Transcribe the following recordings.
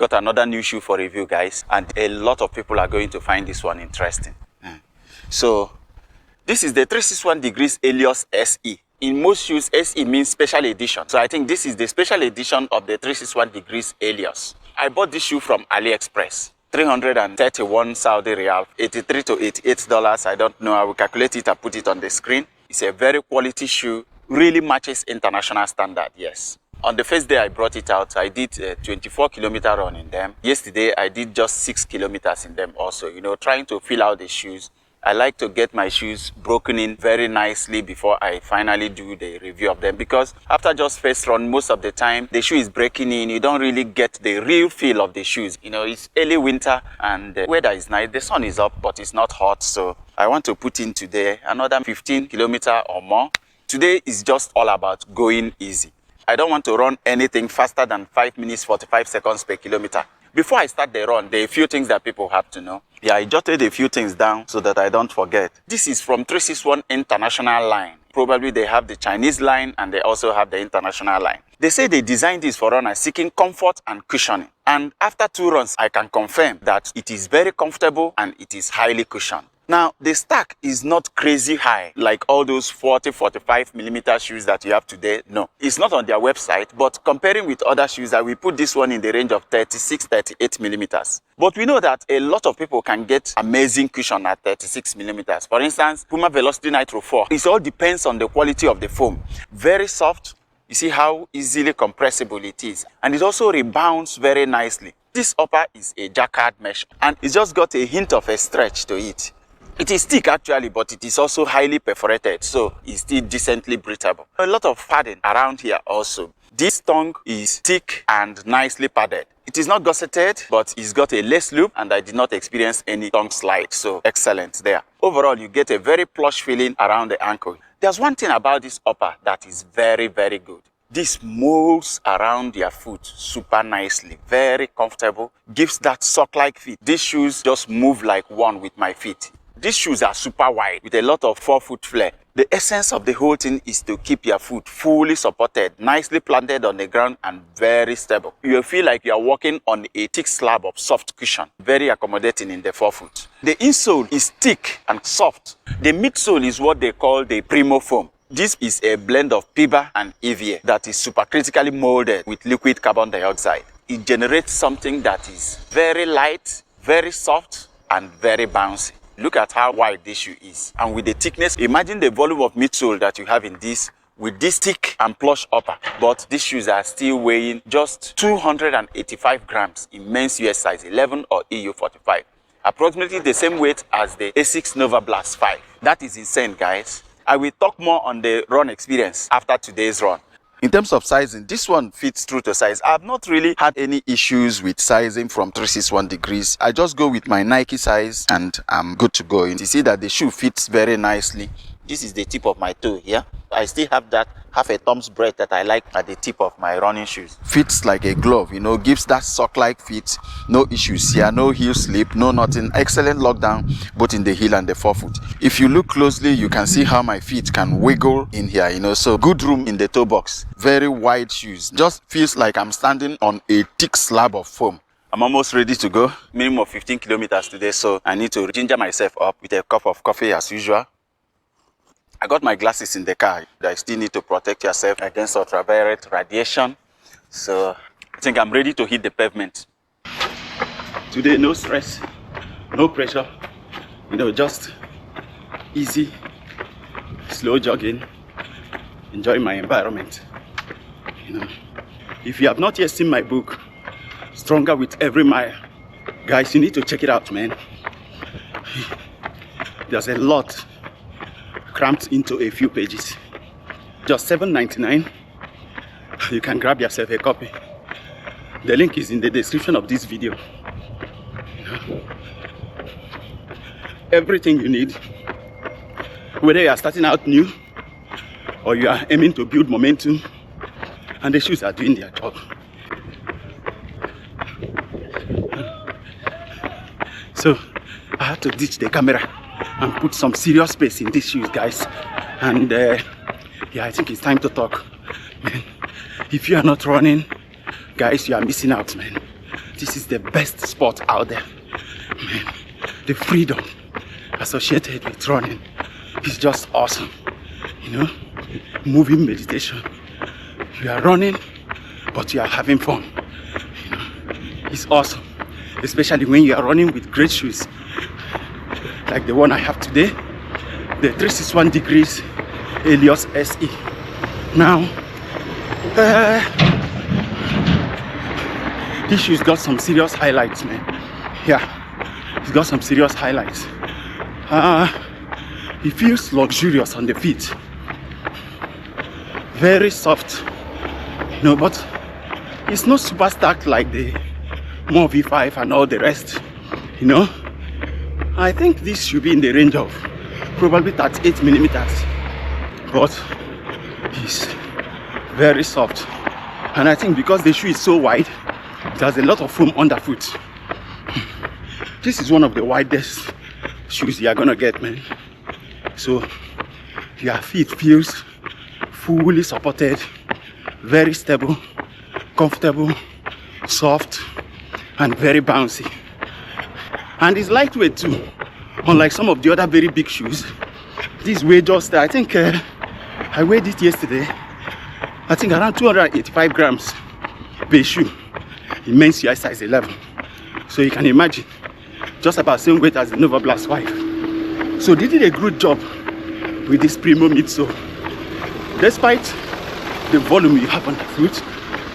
got another new shoe for review, guys, and a lot of people are going to find this one interesting. So this is the 361 degrees Eleos SE. In most shoes, SE means special edition. So I think this is the special edition of the 361 degrees Eleos. I bought this shoe from AliExpress. 331 Saudi Riyal, 83 to $88. I don't know. I will calculate it and put it on the screen. It's a very quality shoe. Really matches international standard, yes. On the first day I brought it out, I did a 24-kilometer run in them. Yesterday, I did just 6 kilometers in them also, trying to fill out the shoes. I like to get my shoes broken in very nicely before I finally do the review of them, because after just first run, most of the time, the shoe is breaking in. You don't really get the real feel of the shoes. It's early winter and the weather is nice. The sun is up, but it's not hot. So I want to put in today another 15 kilometers or more. Today is just all about going easy. I don't want to run anything faster than 5 minutes, 45 seconds per kilometer. Before I start the run, there are a few things that people have to know. Yeah, I jotted a few things down so that I don't forget. This is from 361 International line. Probably they have the Chinese line and they also have the international line. They say they designed this for runners seeking comfort and cushioning. And after 2 runs, I can confirm that it is very comfortable and it is highly cushioned. Now, the stack is not crazy high like all those 40-45 millimeter shoes that you have today. No, it's not on their website, but comparing with other shoes, I will put this one in the range of 36-38 millimeters. But we know that a lot of people can get amazing cushion at 36 millimeters. For instance, Puma Velocity Nitro 4. It all depends on the quality of the foam. Very soft. You see how easily compressible it is. And it also rebounds very nicely. This upper is a jacquard mesh and it's just got a hint of a stretch to it. It is thick actually, but it is also highly perforated, so it's still decently breathable. A lot of padding around here also. This tongue is thick and nicely padded. It is not gusseted, but it's got a lace loop and I did not experience any tongue slide, so excellent there. Overall, you get a very plush feeling around the ankle. There's one thing about this upper that is very, very good. This molds around your foot super nicely, very comfortable, gives that sock-like fit. These shoes just move like one with my feet. These shoes are super wide with a lot of forefoot flare. The essence of the whole thing is to keep your foot fully supported, nicely planted on the ground and very stable. You will feel like you are walking on a thick slab of soft cushion, very accommodating in the forefoot. The insole is thick and soft. The midsole is what they call the Primo foam. This is a blend of PIBA and EVA that is supercritically molded with liquid carbon dioxide. It generates something that is very light, very soft and very bouncy. Look at how wide this shoe is. And with the thickness, imagine the volume of midsole that you have in this with this thick and plush upper. But these shoes are still weighing just 285 grams in men's US size 11 or EU 45. Approximately the same weight as the Asics Nova Blast 5. That is insane, guys. I will talk more on the run experience after today's run. In terms of sizing, this one fits true to size. I've not really had any issues with sizing from 361 degrees. I just go with my Nike size and I'm good to go. You see that the shoe fits very nicely. This is the tip of my toe here. I still have that half a thumb's breadth that I like at the tip of my running shoes. Fits like a glove, gives that sock-like fit. No issues here, no heel slip, no nothing. Excellent lockdown, both in the heel and the forefoot. If you look closely, you can see how my feet can wiggle in here, so good room in the toe box. Very wide shoes. Just feels like I'm standing on a thick slab of foam. I'm almost ready to go. Minimum of 15 kilometers today, so I need to ginger myself up with a cup of coffee as usual. I got my glasses in the car. I still need to protect yourself against ultraviolet radiation. So I think I'm ready to hit the pavement. Today, no stress, no pressure. Just easy, slow jogging, enjoying my environment. If you have not yet seen my book, Stronger with Every Mile, guys, you need to check it out, man. There's a lot cramped into a few pages. Just $7.99. You can grab yourself a copy. The link is in the description of this video. Everything you need, whether you are starting out new or you are aiming to build momentum, and the shoes are doing their job. So I had to ditch the camera and put some serious space in these shoes, guys. And yeah, I think it's time to talk. Man, if you are not running, guys, you are missing out, man. this is the best sport out there. Man, the freedom associated with running is just awesome. You know, moving meditation. You are running, but you are having fun. You know, it's awesome, especially when you are running with great shoes like the one I have today, the 361 degrees Eleos SE. Now, this shoe's got some serious highlights, man. Yeah, it's got some serious highlights. It feels luxurious on the feet. Very soft, you know, but it's not super stacked like the More V5 and all the rest, you know. I think this should be in the range of probably 38 millimeters, but it's very soft. And I think because the shoe is so wide, it has a lot of foam underfoot. This is one of the widest shoes you are gonna get, man. So your feet feels fully supported, very stable, comfortable, soft, and very bouncy. And it's lightweight too, unlike some of the other very big shoes. This weigh just, I think I weighed it yesterday, I think around 285 grams per shoe. It means your size 11. So you can imagine, just about the same weight as the Nova Blast 5. So they did a good job with this Primo midsole. Despite the volume you have on the foot,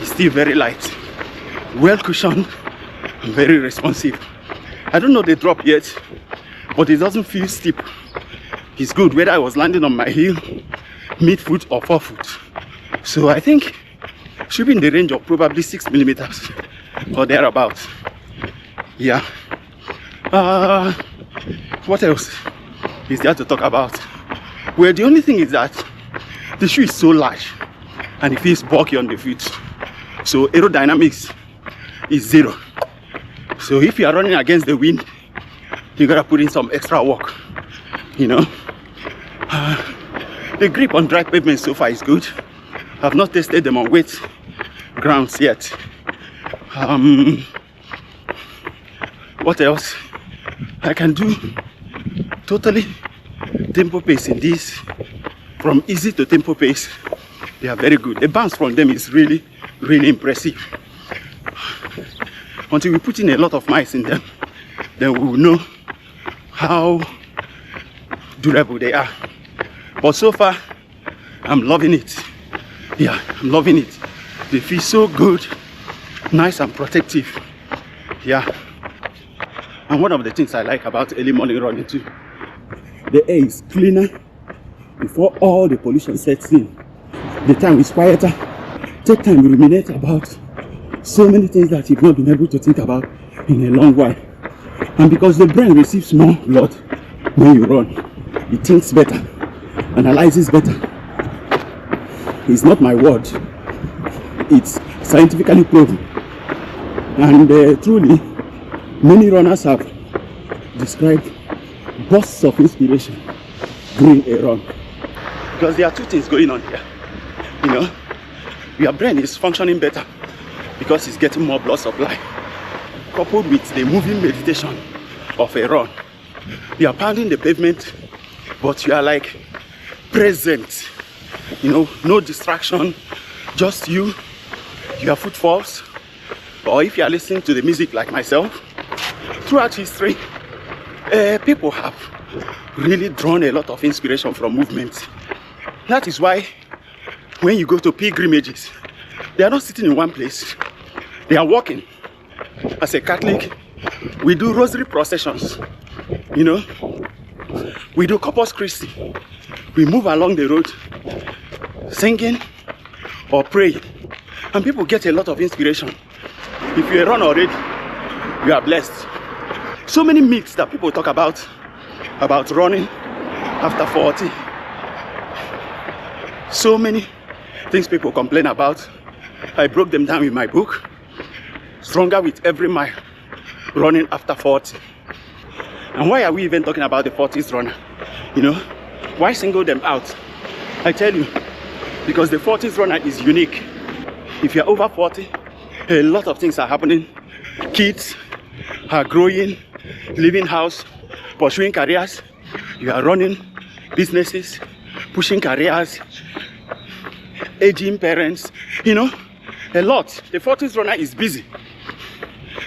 it's still very light, well cushioned, and very responsive. I don't know the drop yet, but it doesn't feel steep. It's good whether I was landing on my heel, mid-foot or forefoot. So I think it should be in the range of probably 6 millimeters or thereabouts. Yeah. What else is there to talk about? Well, the only thing is that the shoe is so large and it feels bulky on the feet. So aerodynamics is zero. So if you are running against the wind, you gotta put in some extra work, you know. The grip on dry pavement so far is good. I've not tested them on wet grounds yet. What else? I can do totally tempo pace in this, from easy to tempo pace. They are very good. The bounce from them is really, really impressive. Until we put in a lot of miles in them, then we will know how durable they are. But so far, I'm loving it. Yeah, I'm loving it. They feel so good, nice and protective. Yeah. And one of the things I like about early morning running too, the air is cleaner before all the pollution sets in. The time is quieter. Take time to ruminate about so many things that you've not been able to think about in a long while. And because the brain receives more blood when you run, it thinks better, analyzes better. It's not my word, it's scientifically proven. And truly, many runners have described bursts of inspiration during a run. Because there are two things going on here. You know, your brain is functioning better because it's getting more blood supply, coupled with the moving meditation of a run. You are pounding the pavement, but you are like present. You know, no distraction, just you, your footfalls. Or if you are listening to the music like myself, throughout history, people have really drawn a lot of inspiration from movement. That is why when you go to pilgrimages, they are not sitting in one place, they are walking. As a Catholic, we do rosary processions, you know, we do Corpus Christi, we move along the road singing or praying, and people get a lot of inspiration. If you run already, you are blessed. So many myths that people talk about running after 40. So many things people complain about. I broke them down in my book, Stronger with Every Mile, Running After 40. And why are we even talking about the 40s runner? You know, why single them out? I tell you, because the 40s runner is unique. If you're over 40, a lot of things are happening Kids are growing, leaving house, pursuing careers. You are running businesses, pushing careers, aging parents, you know, a lot. The 40s runner is busy.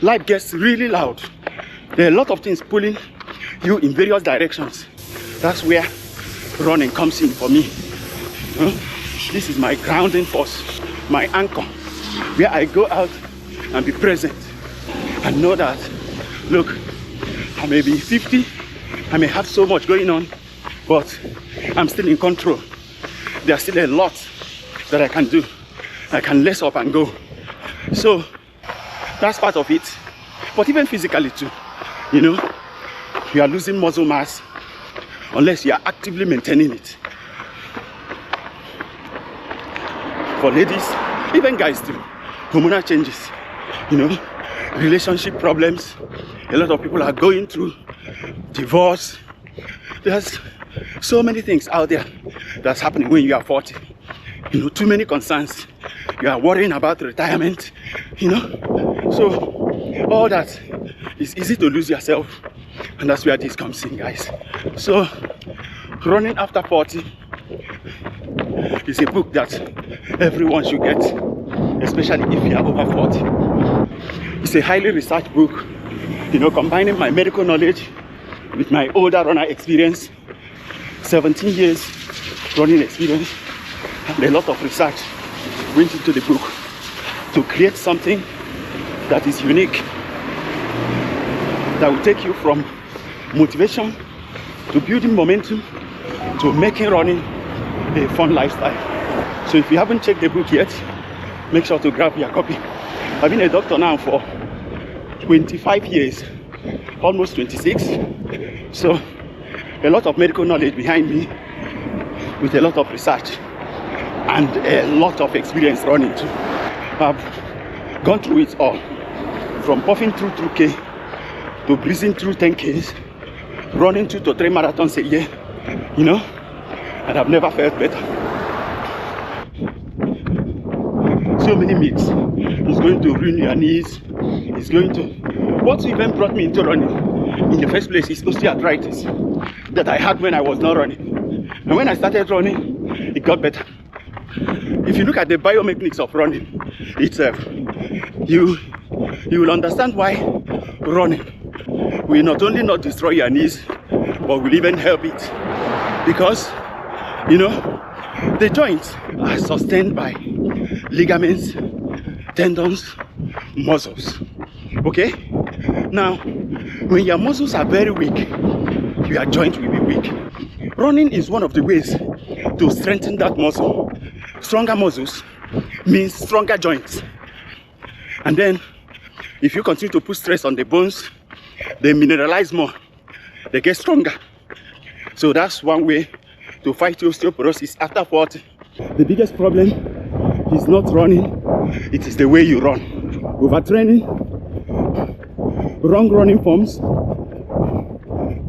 Life gets really loud. There are a lot of things pulling you in various directions. That's where running comes in for me. This is my grounding force, my anchor, where I go out and be present and know that, look, I may be 50, I may have so much going on, but I'm still in control. There's still a lot that I can do. I can lace up and go. So that's part of it. But even physically too, you know, you are losing muscle mass unless you are actively maintaining it. For ladies, even guys too, hormonal changes, you know, relationship problems. A lot of people are going through divorce. There's so many things out there that's happening when you are 40. You know, too many concerns. You are worrying about retirement, you know. So all that is easy to lose yourself, and that's where this comes in, guys. So running after 40 is a book that everyone should get, especially if you are over 40. It's a highly researched book, you know, combining my medical knowledge with my older runner experience, 17 years running experience, and a lot of research went into the book to create something that is unique, that will take you from motivation to building momentum to making running a fun lifestyle. So if you haven't checked the book yet, make sure to grab your copy. I've been a doctor now for 25 years, almost 26. So a lot of medical knowledge behind me with a lot of research and a lot of experience running too. I've gone through it all, from puffing through 2K to breezing through 10Ks, running 2 to 3 marathons a year, you know, and I've never felt better. So many myths. It's going to ruin your knees. It's going to... What even brought me into running in the first place is osteoarthritis that I had when I was not running. And when I started running, it got better. If you look at the biomechanics of running itself, you will understand why running will not only not destroy your knees, but will even help it. Because, you know, the joints are sustained by ligaments, tendons, muscles. Okay? Now, when your muscles are very weak, your joint will be weak. Running is one of the ways to strengthen that muscle. Stronger muscles means stronger joints. And then, if you continue to put stress on the bones, they mineralize more, they get stronger. So that's one way to fight osteoporosis after 40. The biggest problem is not running, it is the way you run. Overtraining, wrong running forms,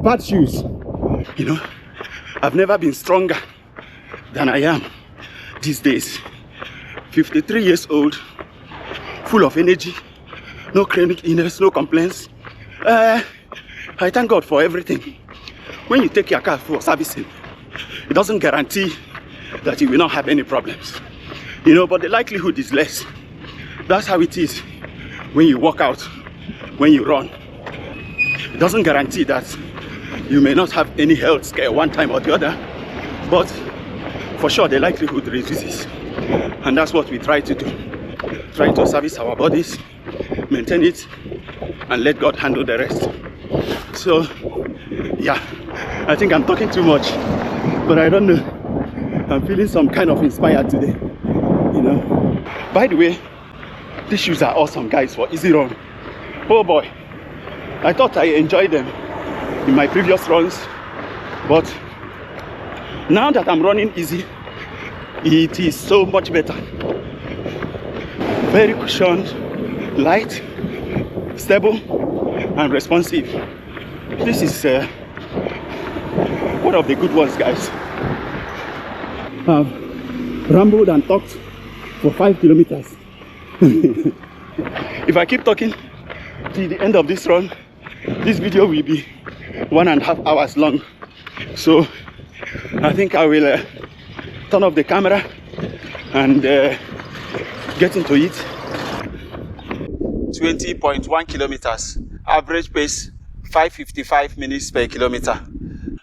bad shoes. You know, I've never been stronger than I am these days. 53 years old, full of energy, no chronic illness, no complaints. I thank God for everything. When you take your car for servicing, it doesn't guarantee that you will not have any problems. You know, but the likelihood is less. That's how it is when you work out, when you run. It doesn't guarantee that you may not have any health scare one time or the other, but for sure the likelihood reduces. And that's what we try to do. Try to service our bodies, maintain it, and let God handle the rest. So, yeah, I think I'm talking too much, but I don't know. I'm feeling some kind of inspired today, you know. By the way, these shoes are awesome, guys, for easy run. Oh boy, I thought I enjoyed them in my previous runs, but now that I'm running easy, it is so much better. Very cushioned, light, stable, and responsive. This is one of the good ones, guys. I've rambled and talked for 5 kilometers. If I keep talking, till the end of this run. This video will be 1.5 hours long. So I think I will turn off the camera and get into it. 20.1 kilometers. Average pace 5:55 minutes per kilometer.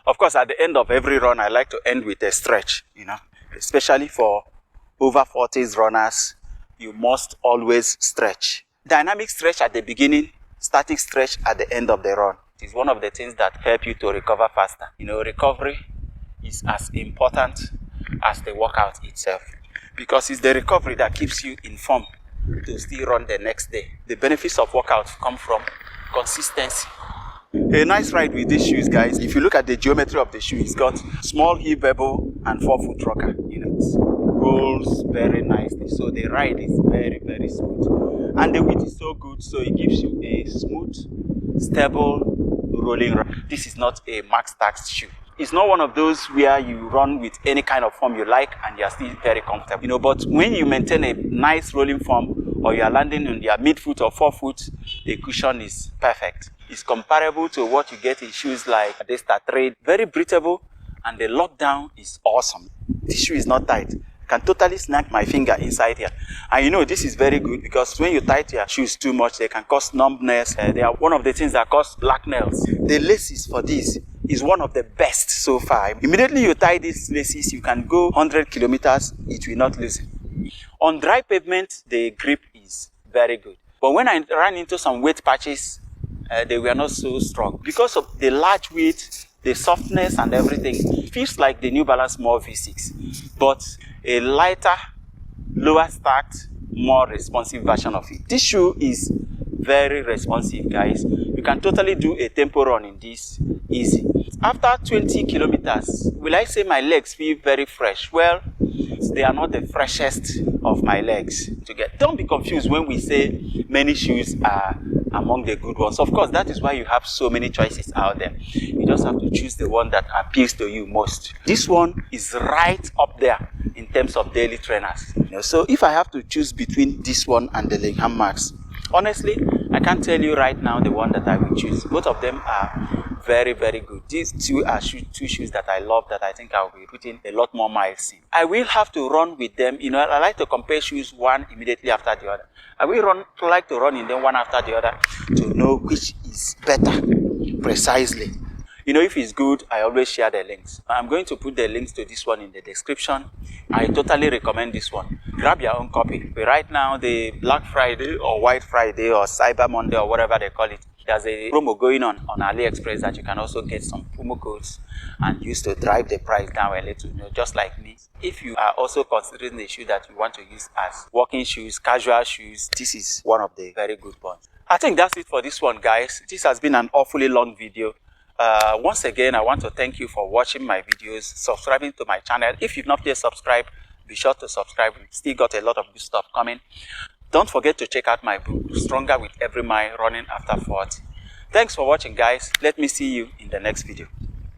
Of course, at the end of every run, I like to end with a stretch, you know, especially for over 40s runners. You must always stretch. Dynamic stretch at the beginning, static stretch at the end of the run. It is one of the things that help you to recover faster. You know, recovery is as important as the workout itself, because it's the recovery that keeps you informed to still run the next day. The benefits of workouts come from consistency. A nice ride with these shoes, guys. If you look at the geometry of the shoe, it's got small heel bevel and 4-foot rocker. You know, it rolls very nicely, so the ride is very, very smooth. And the width is so good, so it gives you a smooth, stable rolling ride. This is not a max tax shoe. It's not one of those where you run with any kind of form you like and you're still very comfortable. You know, but when you maintain a nice rolling form, or you are landing on your midfoot or forefoot, the cushion is perfect. It's comparable to what you get in shoes like the Star Trade. Very breathable, and the lockdown is awesome. This shoe is not tight. I can totally snap my finger inside here. And you know, this is very good because when you tighten your shoes too much, they can cause numbness. They are one of the things that cause black nails. The laces for this is one of the best so far. Immediately you tie these laces, you can go 100 kilometers, it will not loosen. On dry pavement, the grip is very good. But when I ran into some wet patches, they were not so strong. Because of the large weight, the softness and everything, it feels like the New Balance More V6, but a lighter, lower stacked, more responsive version of it. This shoe is very responsive, guys. You can totally do a tempo run in this easy. After 20 kilometers, will I say my legs feel very fresh? Well, they are not the freshest of my legs to get. Don't be confused when we say many shoes are among the good ones. Of course, that is why you have so many choices out there. You just have to choose the one that appeals to you most. This one is right up there in terms of daily trainers. You know, so if I have to choose between this one and the Lingham Max, honestly, I can't tell you right now the one that I will choose. Both of them are very, very good. These two are two shoes that I love, that I think I'll be putting a lot more miles in. I will have to run with them. You know, I like to compare shoes one immediately after the other. I will like to run in them one after the other to know which is better precisely. You know, if it's good, I always share the links. I'm going to put the links to this one in the description. I totally recommend this one. Grab your own copy. But right now, the Black Friday or White Friday or Cyber Monday or whatever they call it, there's a promo going on AliExpress that you can also get some promo codes and use to drive the price down a little, you know, just like me. If you are also considering the shoe that you want to use as walking shoes, casual shoes, this is one of the very good ones. I think that's it for this one, guys. This has been an awfully long video. Once again, I want to thank you for watching my videos, subscribing to my channel. If you've not yet subscribed, be sure to subscribe. We've still got a lot of good stuff coming. Don't forget to check out my book, Stronger with Every Mile, Running After 40. Thanks for watching, guys. Let me see you in the next video.